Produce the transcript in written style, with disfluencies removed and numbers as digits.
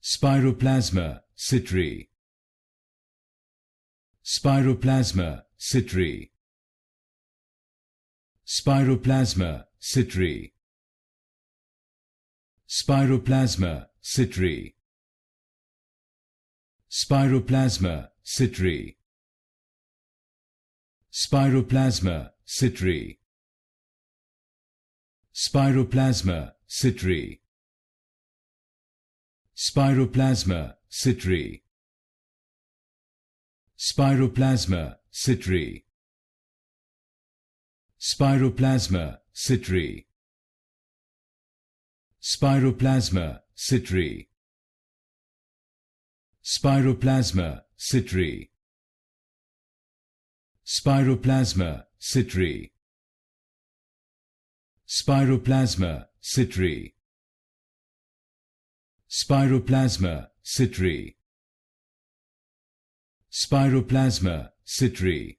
Spiroplasma Citri. Spiroplasma Citri. Spiroplasma Citri. Spiroplasma Citri. Spiroplasma Citri. Spiroplasma Citri. Spiroplasma Citri. Spiroplasma Citri. Spiroplasma Citri. Spiroplasma Citri. Spiroplasma Citri. Spiroplasma Citri. Spiroplasma Citri. Spiroplasma Citri. Spiroplasma Citri. Spiroplasma Citri.